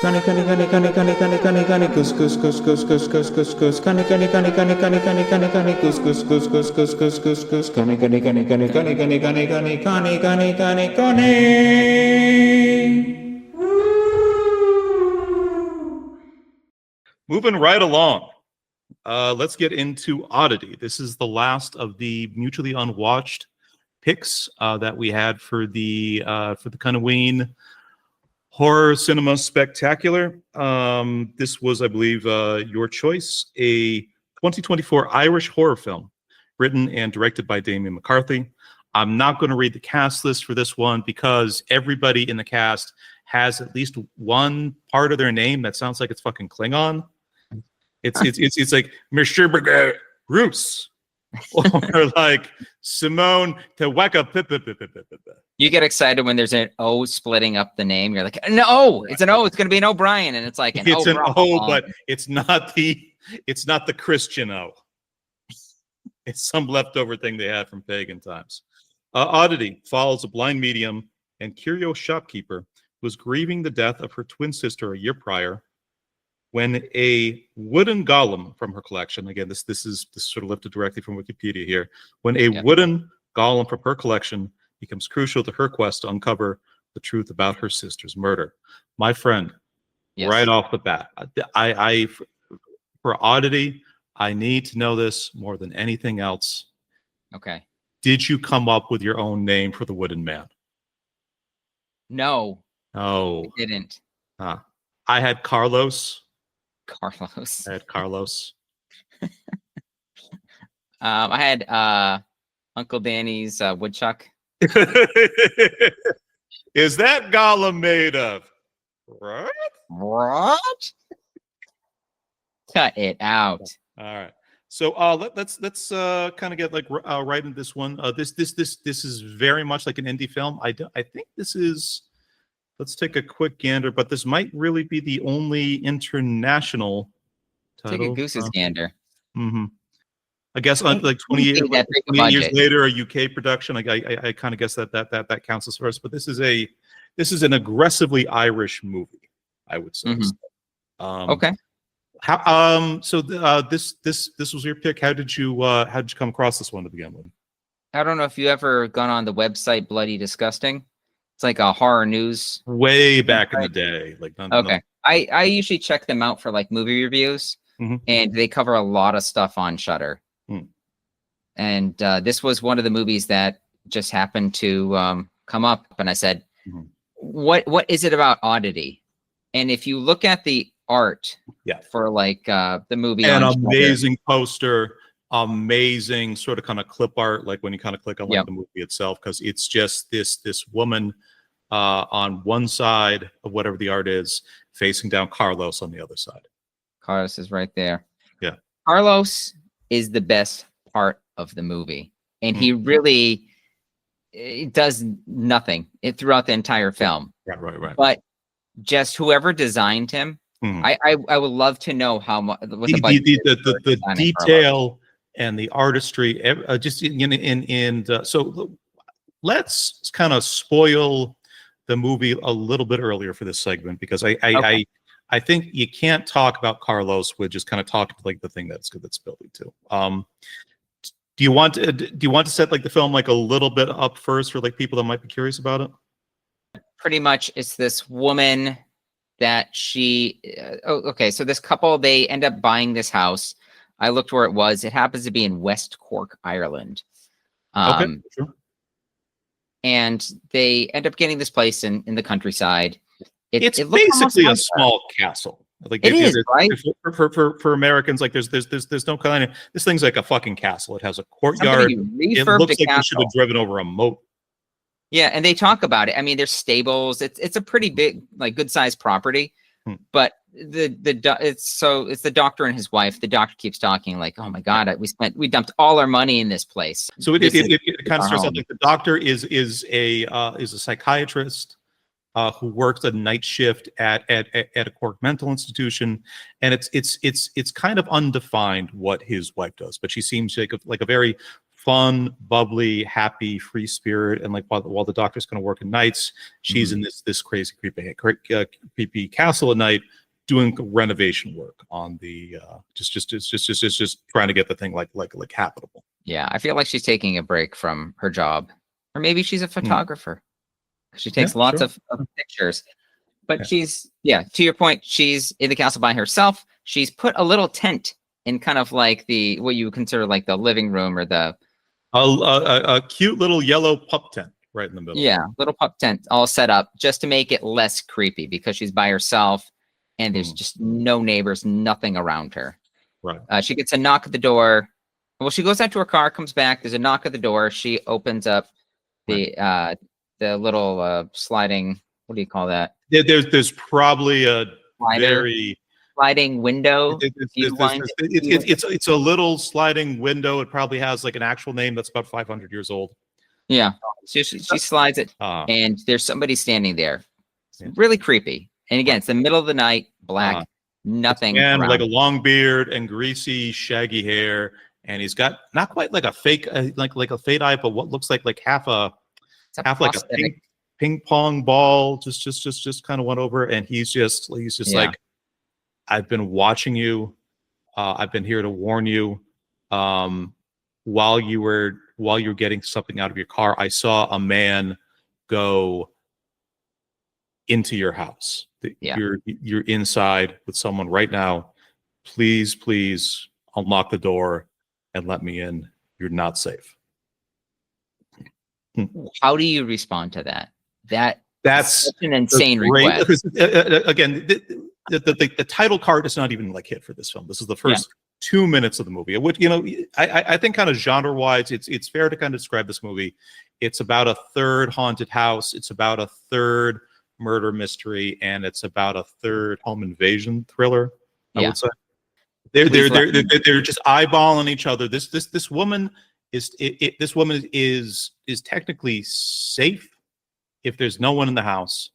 Goose, goose, goose, goose, goose, goose, goose, goose. Goose, goose, goose, goose, goose, goose, goose, goose. Moving right along. Let's get into Oddity. This is the last of the mutually unwatched picks that we had for the Kanaween Horror Cinema Spectacular. This was, I believe, your choice, a 2024 Irish horror film written and directed by Damian McCarthy. I'm not going to read the cast list for this one because everybody in the cast has at least one part of their name that sounds like it's fucking Klingon. It's like Mr. Bruce or like Simone Teweka. You get excited when there's an O splitting up the name. You're like, no, it's an O. It's going to be an O'Brien, and it's like an it's O. An O, but it's not the Christian O. It's some leftover thing they had from pagan times. Oddity follows a blind medium and curio shopkeeper who was grieving the death of her twin sister a year prior, when a wooden golem from her collection, again, this is sort of lifted directly from Wikipedia here, when a wooden golem from her collection becomes crucial to her quest to uncover the truth about her sister's murder. My friend, right off the bat, I for Oddity, I need to know this more than anything else. Okay. Did you come up with your own name for the wooden man? No. Oh. I didn't. I had Carlos. Carlos. I had Carlos. I had Uncle Danny's woodchuck. Is that golem made of? What? Cut it out. All right. So let's kind of get like right into this one. This is very much like an indie film. I think this is. Let's take a quick gander, but this might really be the only international title. Take a goose's gander. Mm-hmm. I guess like 20 years later, a UK production. I kind of guess that counts as first. But this is an aggressively Irish movie, I would say. Mm-hmm. Okay. So this was your pick. How did you come across this one to begin with? I don't know if you ever gone on the website Bloody Disgusting. It's like a horror news. Way back in the day. I usually check them out for like movie reviews, and they cover a lot of stuff on Shudder. And this was one of the movies that just happened to come up, and I said, "What is it about Oddity?" And if you look at the art, for like the movie, an amazing poster. Amazing sort of kind of clip art, like when you kind of click on like the movie itself, because it's just this woman on one side of whatever the art is, facing down Carlos on the other side. Carlos is right there. Yeah, Carlos is the best part of the movie, and he really does nothing throughout the entire film. Right. But just whoever designed him, I would love to know how much the detail and the artistry, so let's kind of spoil the movie a little bit earlier for this segment, because I think you can't talk about Carlos with just kind of talking like the thing that's building to. Do you want to set like the film like a little bit up first for like people that might be curious about it? Pretty much, it's this woman that she. So this couple, they end up buying this house. I looked where it was. It happens to be in West Cork, Ireland. Okay, sure. And they end up getting this place in the countryside. It's basically a small castle. Like it is, right? For Americans, like there's no kind of, this thing's like a fucking castle. It has a courtyard. It looks like you should have driven over a moat. Yeah, and they talk about it. I mean, there's stables. It's a pretty big, like good sized property. But it's the doctor and his wife. The doctor keeps talking like, "Oh my God, we dumped all our money in this place." So it kind of starts out like the doctor is a psychiatrist who works a night shift at a Cork mental institution, and it's kind of undefined what his wife does, but she seems like a very fun, bubbly, happy, free spirit, and like while the doctor's going to work at nights, she's in this crazy creepy castle at night doing renovation work on the just trying to get the thing like habitable. Yeah, I feel like she's taking a break from her job, or maybe she's a photographer. She takes lots of pictures, but she's to your point, she's in the castle by herself. She's put a little tent in kind of like what you would consider like the living room or the a cute little yellow pup tent right in the middle. Yeah, little pup tent all set up just to make it less creepy because she's by herself and there's just no neighbors, nothing around her. Right. She gets a knock at the door. Well, she goes out to her car, comes back. There's a knock at the door. She opens up the little sliding. What do you call that? There's probably a sliding window. It's a little sliding window. It probably has like an actual name that's about 500 years old. Yeah. So she slides it, and there's somebody standing there. It's really creepy. And again, it's the middle of the night, black, nothing. And around. like a long beard and greasy, shaggy hair. And he's got not quite like a fake, like a fade eye, but what looks like half like a ping pong ball. Just kind of went over, and he's just like, I've been watching you. I've been here to warn you. While you're getting something out of your car, I saw a man go into your house. You're inside with someone right now. Please unlock the door and let me in. You're not safe. How do you respond to that? That's such an insane request. request. Again, the title card is not even like hit for this film. This is the first 2 minutes of the movie, which, I think kind of genre wise, it's fair to kind of describe this movie. It's about a third haunted house. It's about a third murder mystery, and it's about a third home invasion thriller. I would say they're just eyeballing each other. This woman is technically safe if there's no one in the house.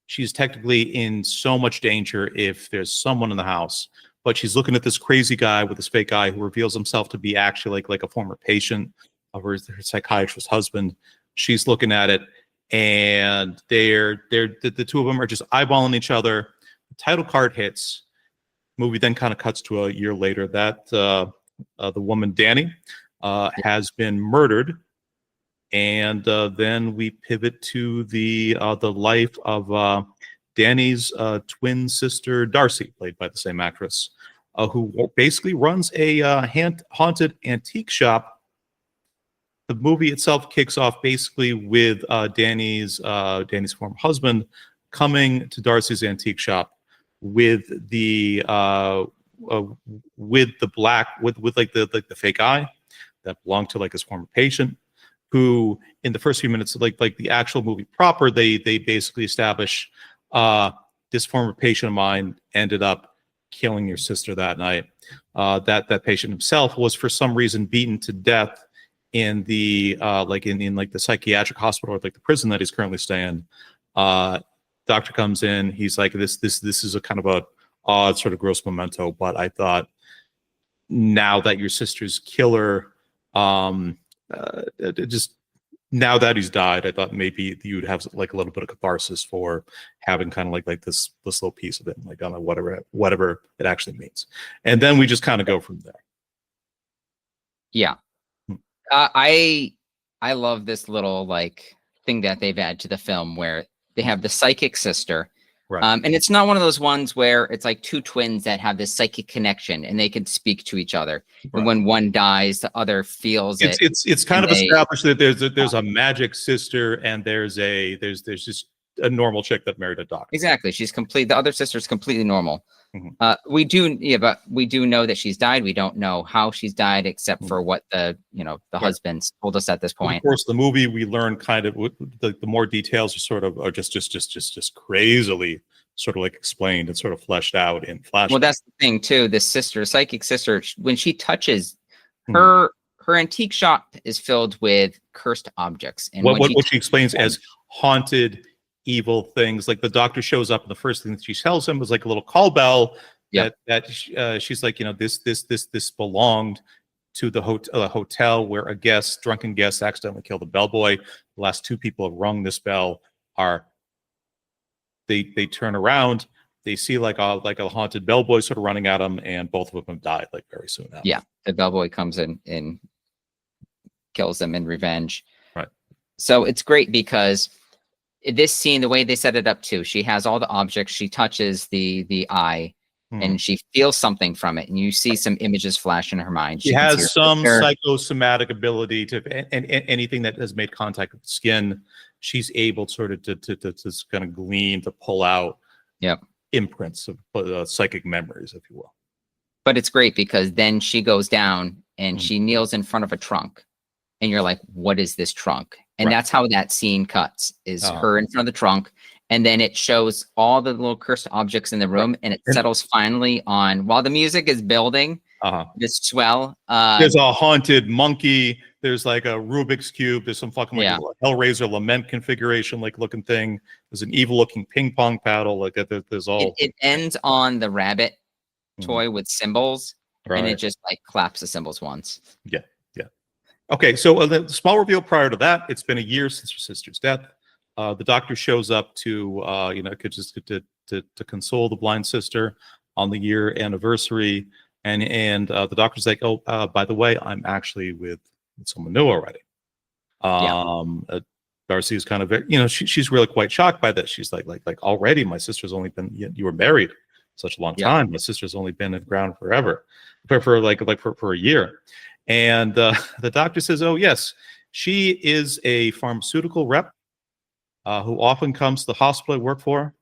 She's technically in so much danger if there's someone in the house. But she's looking at this crazy guy with this fake guy who reveals himself to be actually like a former patient of her psychiatrist husband. She's looking at it, and the two of them are just eyeballing each other. The title card hits. Movie then kind of cuts to a year later that the woman Dani has been murdered, and then we pivot to the life of Dani's twin sister Darcy, played by the same actress, who basically runs a haunted antique shop. The movie itself kicks off basically with Dani's former husband coming to Darcy's antique shop with the fake eye that belonged to like his former patient, who in the first few minutes, like the actual movie proper, they basically establish this former patient of mine ended up killing your sister that night. That patient himself was for some reason beaten to death in the the psychiatric hospital or like the prison that he's currently staying. Doctor comes in, he's like, this is a kind of a odd sort of gross memento, but I thought now that your sister's killer, just now that he's died, I thought maybe you'd have like a little bit of catharsis for having kind of like this little piece of it, like on whatever it actually means. And then we just kind of go from there. Yeah. I love this little like thing that they've added to the film where they have the psychic sister. Right. And it's not one of those ones where it's like two twins that have this psychic connection and they can speak to each other. Right. And when one dies, the other feels it. It's kind of established that there's a magic sister and there's just a normal chick that married a doctor. Exactly. She's complete. The other sister is completely normal. Mm-hmm. But we do know that she's died. We don't know how she's died, except for what the husbands told us at this point. Of course, the movie we learn kind of the more details are just crazily sort of like explained and sort of fleshed out in flashbacks. Well, that's the thing too. This psychic sister, when she touches her antique shop is filled with cursed objects, and what she explains as haunted, evil things. Like the doctor shows up and the first thing that she tells him was like a little call bell that she's like, this belonged to the hotel where a drunken guest accidentally killed a bellboy. The last two people have rung this bell are they turn around, they see like a haunted bellboy sort of running at them, and both of them have died like very soon after. Yeah, the bellboy comes in and kills them in revenge. Right. So it's great because this scene, the way they set it up too, she has all the objects, she touches the eye, and she feels something from it, and you see some images flash in her mind. She has some psychosomatic ability to, and anything that has made contact with the skin, she's able sort of to kind of glean, to pull out imprints of psychic memories, if you will. But it's great because then she goes down and she kneels in front of a trunk, and you're like, what is this trunk? And that's how that scene cuts, is her in front of the trunk. And then it shows all the little cursed objects in the room, and it settles finally on, while the music is building, this swell. There's a haunted monkey. There's like a Rubik's Cube. There's some fucking like Hellraiser lament configuration like looking thing. There's an evil looking ping pong paddle. Like there's all. It ends on the rabbit toy with symbols, and it just like claps the symbols once. Yeah. Okay, so the small reveal prior to that, it's been a year since her sister's death. The doctor shows up to, to console the blind sister on the year anniversary, and the doctor's like, "Oh, by the way, I'm actually with someone new already." Darcy is kind of, she's really quite shocked by this. She's like already, my sister's only been, you were married such a long time. My sister's only been in the ground forever, for a year. And the doctor says, "Oh yes, she is a pharmaceutical rep who often comes to the hospital I work for."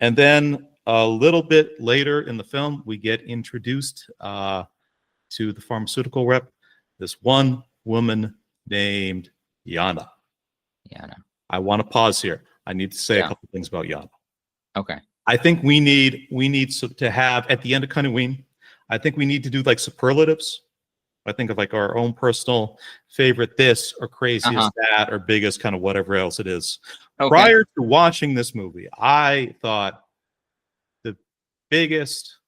And then a little bit later in the film, we get introduced to the pharmaceutical rep, this one woman named Yana. I want to pause here. I need to say a couple things about Yana. Okay. I think we need to have, at the end of Cunningham, I think we need to do like superlatives. I think of like our own personal favorite this or craziest that or biggest kind of whatever else it is. Okay. Prior to watching this movie, I thought the biggest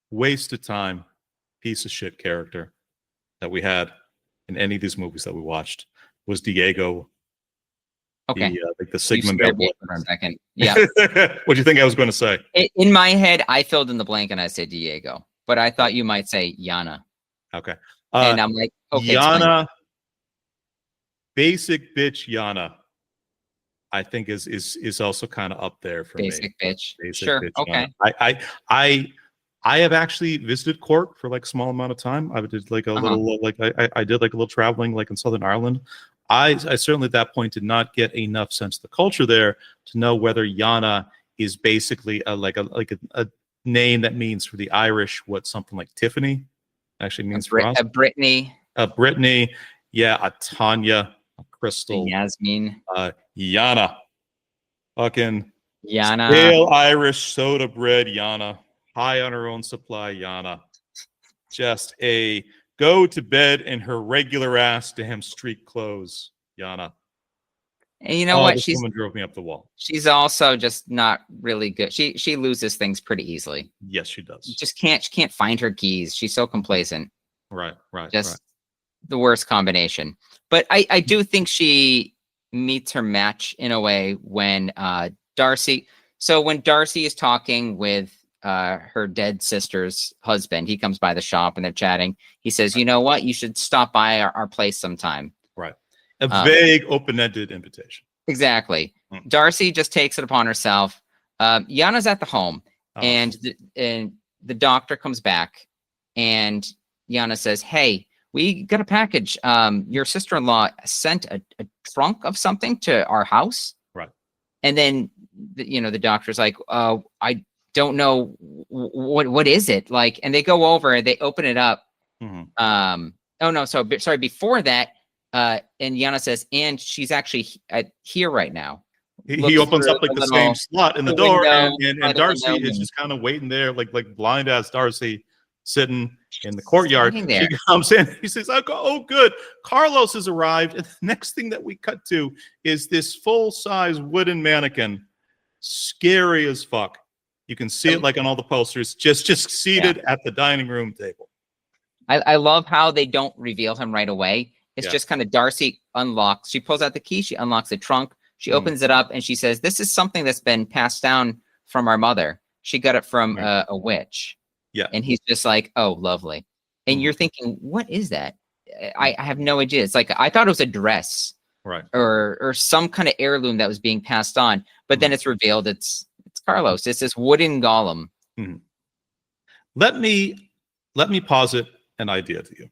waste of time, piece of shit character that we had in any of these movies that we watched was Diego. Okay. Like the Sigmund. For a second. Yeah. What do you think I was going to say? In my head, I filled in the blank and I said Diego. But I thought you might say Yana. Okay. And I'm like, okay. Yana, basic bitch Yana, I think is also kind of up there for basic me. Bitch. Basic sure. bitch Okay. Yana. I have actually visited Cork for like a small amount of time. I did like a little I did like a little traveling like in Southern Ireland. I certainly at that point did not get enough sense of the culture there to know whether Yana is basically a name that means for the Irish what something like Tiffany actually means for us. A Brittany. A Brittany. Yeah, a Tanya, a Crystal. A Yasmin. Yana. Fucking Yana. Stale Irish soda bread Yana. High on her own supply Yana. Just a go to bed in her regular ass damn street clothes Yana. And you know what? This woman drove me up the wall. She's also just not really good. She loses things pretty easily. Yes, she does. She can't find her keys. She's so complacent. Right. Just the worst combination. But I do think she meets her match in a way when Darcy. So when Darcy is talking with her dead sister's husband, he comes by the shop and they're chatting. He says, "You know what? You should stop by our place sometime." Right. A vague, open-ended invitation. Exactly. Darcy just takes it upon herself. Yana's at the home, and the doctor comes back, and Yana says, "Hey, we got a package. Your sister-in-law sent a trunk of something to our house." Right. And then, the doctor's like, "I don't know what is it like?" And they go over and they open it up. Oh no, sorry. Before that. And Yana says, and she's actually here right now. He opens up like the same slot in the door, and Darcy is just kind of waiting there, like blind ass Darcy sitting in the courtyard. She comes in, he says, "Oh, good, Carlos has arrived." And the next thing that we cut to is this full-size wooden mannequin, scary as fuck. You can see it like on all the posters, just seated at the dining room table. I love how they don't reveal him right away. It's just kind of Darcy unlocks. She pulls out the key. She unlocks the trunk. She opens it up and she says, "This is something that's been passed down from our mother. She got it from a witch." Yeah. And he's just like, "Oh, lovely." And you're thinking, what is that? I have no idea. It's like, I thought it was a dress, right, or some kind of heirloom that was being passed on. But then it's revealed it's Carlos. It's this wooden golem. Let me posit an idea to you.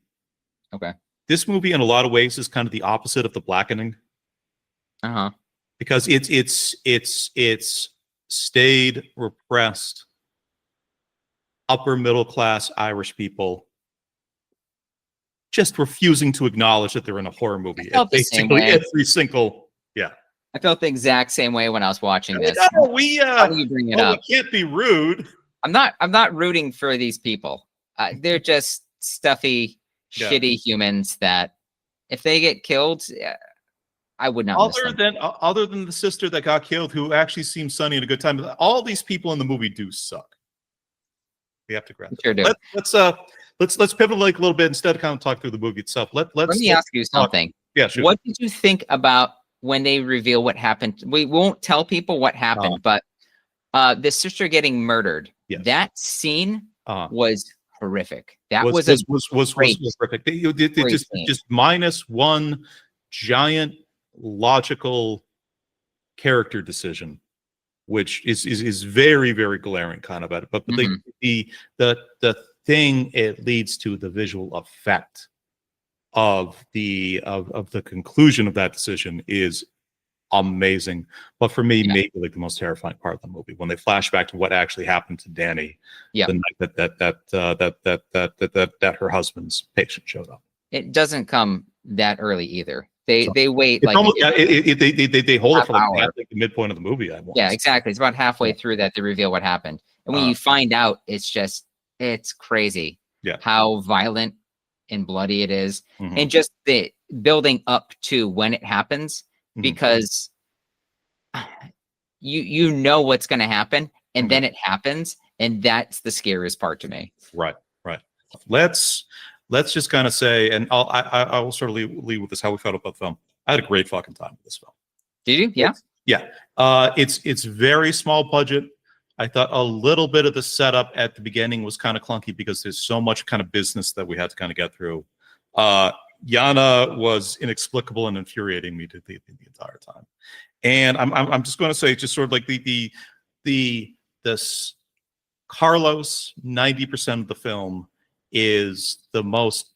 Okay. This movie, in a lot of ways, is kind of the opposite of The Blackening. Because it's stayed repressed upper middle class Irish people just refusing to acknowledge that they're in a horror movie. Basically, every single I felt the exact same way when I was watching this. No, you bring it up? We can't be rude. I'm not rooting for these people. They're just stuffy, shitty humans that if they get killed, I would not. Other than the sister that got killed, who actually seemed sunny and a good time. All these people in the movie do suck. We have to grab it. Sure do. Let's pivot like a little bit instead of kind of talk through the movie itself. Let me ask you something. Yeah, sure. What did you think about when they reveal what happened? We won't tell people what happened, but the sister getting murdered. Yes. That scene was horrific. That was horrific. Just minus one giant logical character decision, which is very, very glaring kind of at it. But the thing it leads to, the visual effect of the conclusion of that decision, is amazing. But for me, maybe like the most terrifying part of the movie, when they flash back to what actually happened to Danny the night that her husband's patient showed up. It doesn't come that early either. They wait like they hold it for like the midpoint of the movie. Yeah, exactly. It's about halfway through that they reveal what happened, and when you find out, it's crazy. Yeah, how violent and bloody it is, and just the building up to when it happens, because you know what's going to happen, and then it happens, and that's the scariest part to me. Right. Let's just kind of say, and I will sort of leave with this, how we felt about the film. I had a great fucking time with this film. Did you? Yeah. Yeah. It's very small budget. I thought a little bit of the setup at the beginning was kind of clunky because there's so much kind of business that we had to kind of get through. Yana was inexplicable and infuriating me the entire time. And I'm just going to say, just sort of like this Carlos, 90% of the film is the most,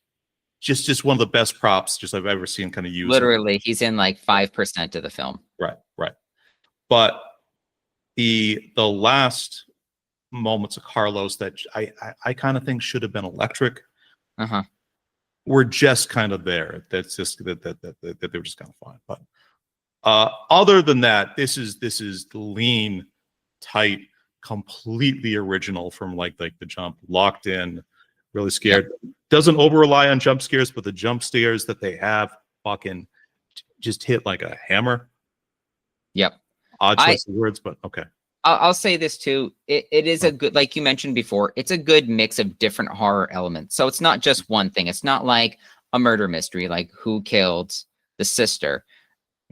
just one of the best props I've ever seen kind of used. Literally, he's in like 5% of the film. Right. But the last moments of Carlos that I kind of think should have been electric, were just kind of there. That's just that they were just kind of fine. But other than that, this is lean, tight, completely original from like the jump, locked in, really scared. Doesn't over rely on jump scares, but the jump scares that they have fucking just hit like a hammer. Yep. Odd choice of words, but okay. I'll say this too. It is a good, like you mentioned before, it's a good mix of different horror elements. So it's not just one thing. It's not like a murder mystery, like who killed the sister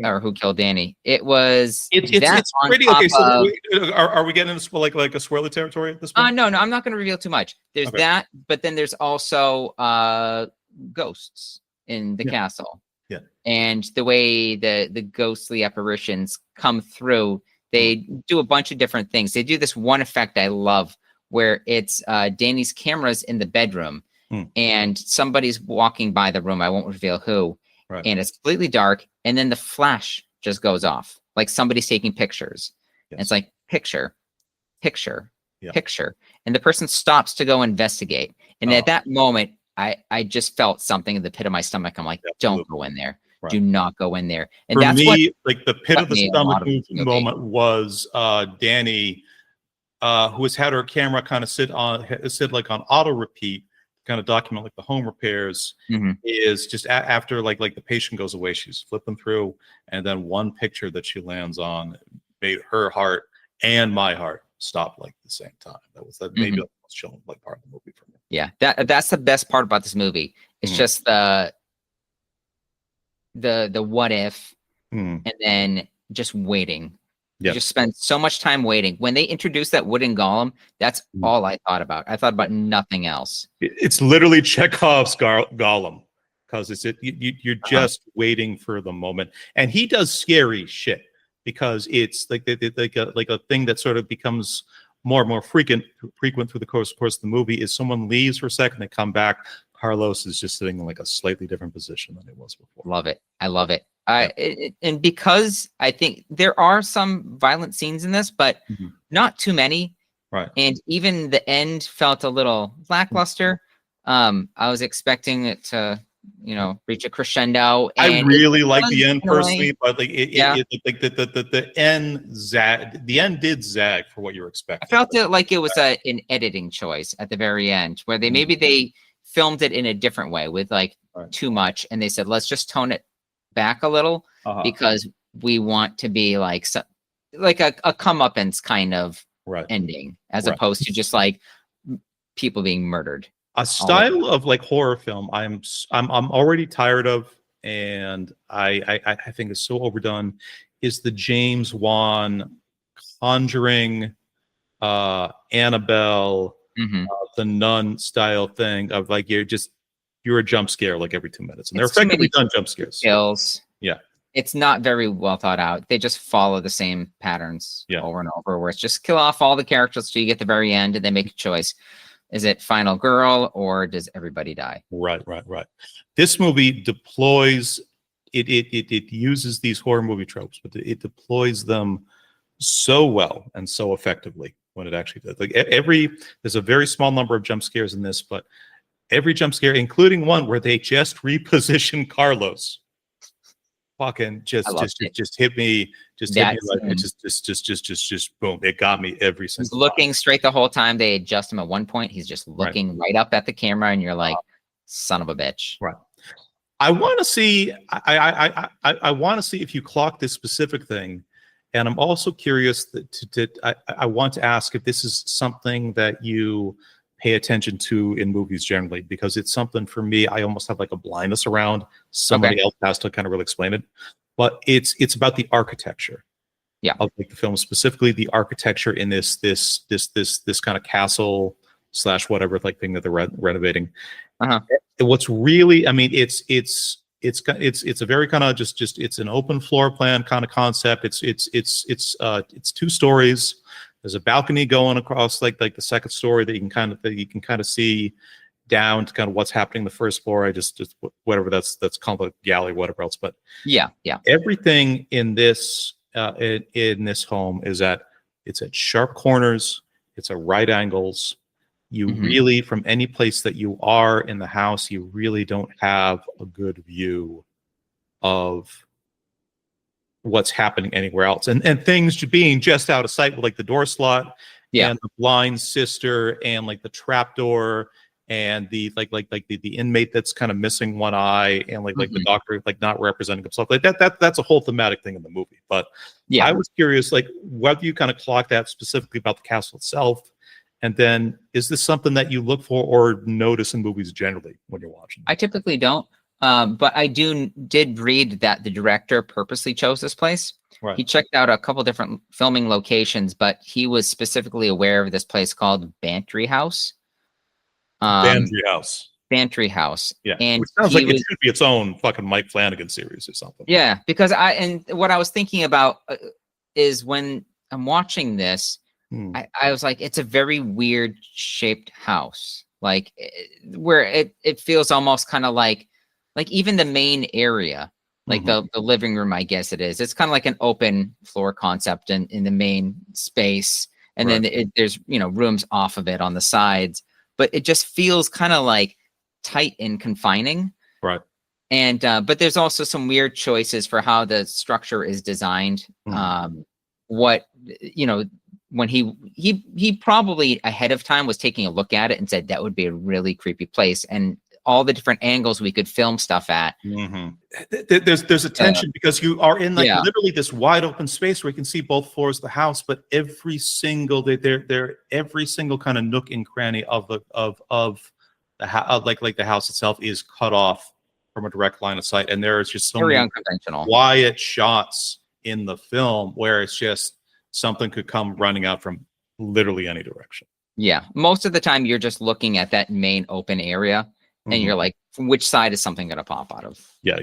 or who killed Danny. It's pretty okay. So are we getting into like a swirly territory at this point? No, I'm not going to reveal too much. There's that, but then there's also ghosts in the castle. Yeah. And the way the ghostly apparitions come through, they do a bunch of different things. They do this one effect I love where it's Danny's cameras in the bedroom and somebody's walking by the room. I won't reveal who. Right. And it's completely dark. And then the flash just goes off. Like somebody's taking pictures. Yes. And it's like picture. And the person stops to go investigate. And at that moment, I just felt something in the pit of my stomach. I'm like, don't go in there. Right. Do not go in there. And for me, like the pit of the stomach moment was Danny, who has had her camera kind of sit like on auto repeat, kind of document like the home repairs, is just after like the patient goes away, she's flipping through, and then one picture that she lands on made her heart and my heart stopped like the same time. That was maybe the most chilling like part of the movie for me. Yeah, that's the best part about this movie. It's just the what if, and then just waiting. You just spend so much time waiting. When they introduced that wooden golem, that's all I thought about. I thought about nothing else. It's literally Chekhov's golem, because you're just waiting for the moment, and he does scary shit because it's like a thing that sort of becomes more and more frequent through the course of the movie. Is someone leaves for a second, they come back, Carlos is just sitting in like a slightly different position than it was before. Love it. I love it. And because I think there are some violent scenes in this, but not too many. Right. And even the end felt a little lackluster. I was expecting it to, reach a crescendo. And I really like the end personally, but like the end did zag for what you were expecting. I felt it like it was an editing choice at the very end, where they filmed it in a different way with like too much, and they said, let's just tone it back a little because we want to be like a comeuppance kind of ending, as opposed to just like people being murdered. A style of like horror film I'm already tired of, and I think is so overdone, is the James Wan Conjuring, Annabelle, the Nun style thing of like you're a jump scare like every 2 minutes, and they're effectively done jump scares. Kills. Yeah. It's not very well thought out. They just follow the same patterns over and over, where it's just kill off all the characters till you get the very end, and they make a choice. Is it final girl or does everybody die? Right. This movie deploys it uses these horror movie tropes, but it deploys them so well and so effectively when it actually does. Like there's a very small number of jump scares in this, but every jump scare, including one where they just reposition Carlos, fucking just hit me, just boom, it got me every single He's looking straight the whole time. They adjust him at one point. He's just looking right up at the camera, and you're like, son of a bitch. Right. I want to see. I want to see if you clock this specific thing, and I'm also curious I want to ask if this is something that you pay attention to in movies generally, because it's something for me I almost have like a blindness around. Somebody else has to kind of really explain it, but it's about the architecture of like the film, specifically the architecture in this kind of castle / whatever like thing that they're renovating. What's really, I mean, it's a very kind of just it's an open floor plan kind of concept. It's 2 stories. There's a balcony going across like the second story that you can kind of see down to kind of what's happening in the first floor. I just whatever that's called a gallery, whatever else. But everything in this home is it's at sharp corners. It's at right angles. You really, from any place that you are in the house, you really don't have a good view of what's happening anywhere else, and things being just out of sight, with like the door slot and the blind sister and like the trap door and the the inmate that's kind of missing one eye, and like the doctor like not representing himself, like that's a whole thematic thing in the movie. But I was curious, like, whether you kind of clock that specifically about the castle itself, and then is this something that you look for or notice in movies generally when you're watching? I typically don't. But I did read that the director purposely chose this place. Right. He checked out a couple different filming locations, but he was specifically aware of this place called Bantry House. Bantry House. Yeah. And which sounds like it should be its own fucking Mike Flanagan series or something. Yeah, because what I was thinking about is when I'm watching this, I was like, it's a very weird shaped house, like where it feels almost kind of like even the main area, like the living room, I guess it is. It's kind of like an open floor concept in the main space. And then there's, rooms off of it on the sides, but it just feels kind of like tight and confining. Right. And, but there's also some weird choices for how the structure is designed. When he probably ahead of time was taking a look at it and said that would be a really creepy place. And all the different angles we could film stuff at. There's a tension because you are in like Yeah. literally this wide open space where you can see both floors of the house, but every single every single kind of nook and cranny of the like the house itself is cut off from a direct line of sight, and there is just so Very many unconventional. quiet shots in the film where it's just something could come running out from literally any direction. Yeah, most of the time you're just looking at that main open area, and you're like, from which side is something going to pop out of? Yeah.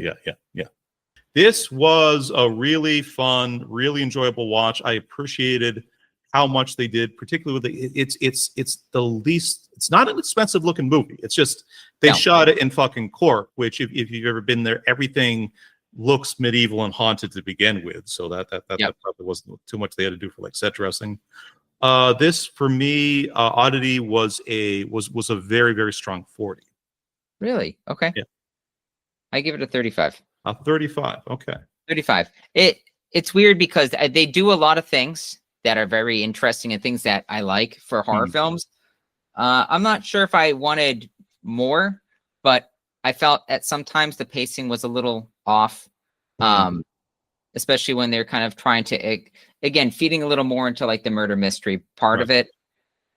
This was a really fun, really enjoyable watch. I appreciated how much they did, particularly with it's the least. It's not an expensive looking movie. It's just they shot it in fucking Cork, which if you've ever been there, everything looks medieval and haunted to begin with. So that probably wasn't too much they had to do for like set dressing. This for me, Oddity was a very, very strong 40. Really? Okay. Yeah. I give it a 35. A 35. Okay. 35. It's weird because they do a lot of things that are very interesting and things that I like for horror films. I'm not sure if I wanted more, but I felt at sometimes the pacing was a little off. Especially when they're kind of trying to, again, feeding a little more into like the murder mystery part of it.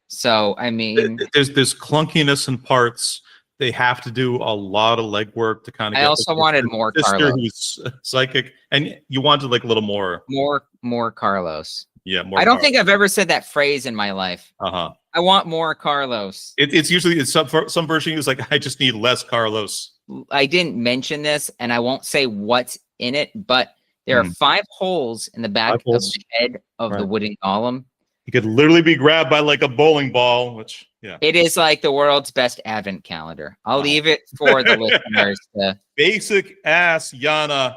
So, I mean, there's clunkiness in parts. They have to do a lot of legwork to kind of. I also wanted more Carlos. Who's psychic, and you wanted like a little more. More Carlos. Yeah, more. I don't think I've ever said that phrase in my life. I want more Carlos. It's usually some version is like, I just need less Carlos. I didn't mention this, and I won't say what's in it, but there are 5 holes in the back of the head of the wooden golem. He could literally be grabbed by like a bowling ball, which it is like the world's best advent calendar. I'll leave it for the listeners to basic ass Yana,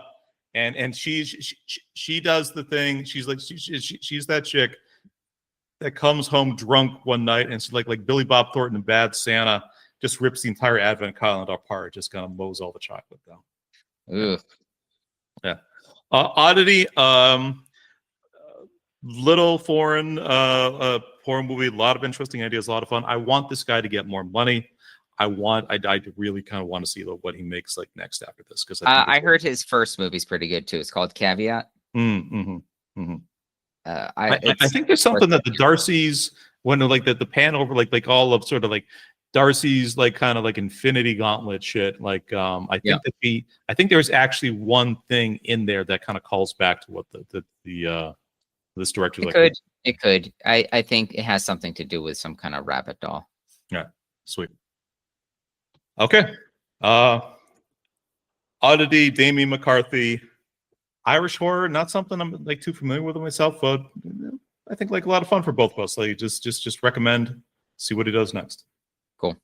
and she does the thing. She's like she's that chick that comes home drunk one night and she's like Billy Bob Thornton in Bad Santa, just rips the entire advent calendar apart, just kind of mows all the chocolate down. Ugh. Yeah. Oddity, little foreign horror movie, a lot of interesting ideas, a lot of fun. I want this guy to get more money. I really kind of want to see what he makes like next after this, because I heard his first movie's pretty good too. It's called Caveat. I think there's something that the Darcy's when like the pan over like all of sort of like Darcy's like kind of like Infinity Gauntlet shit. Like I think there's actually one thing in there that kind of calls back to what this director It could. I think it has something to do with some kind of rabbit doll. Yeah, sweet. Okay. Oddity, Damian McCarthy, Irish horror, not something I'm like too familiar with myself, but I think like a lot of fun for both of us. Like just recommend, see what he does next. Cool.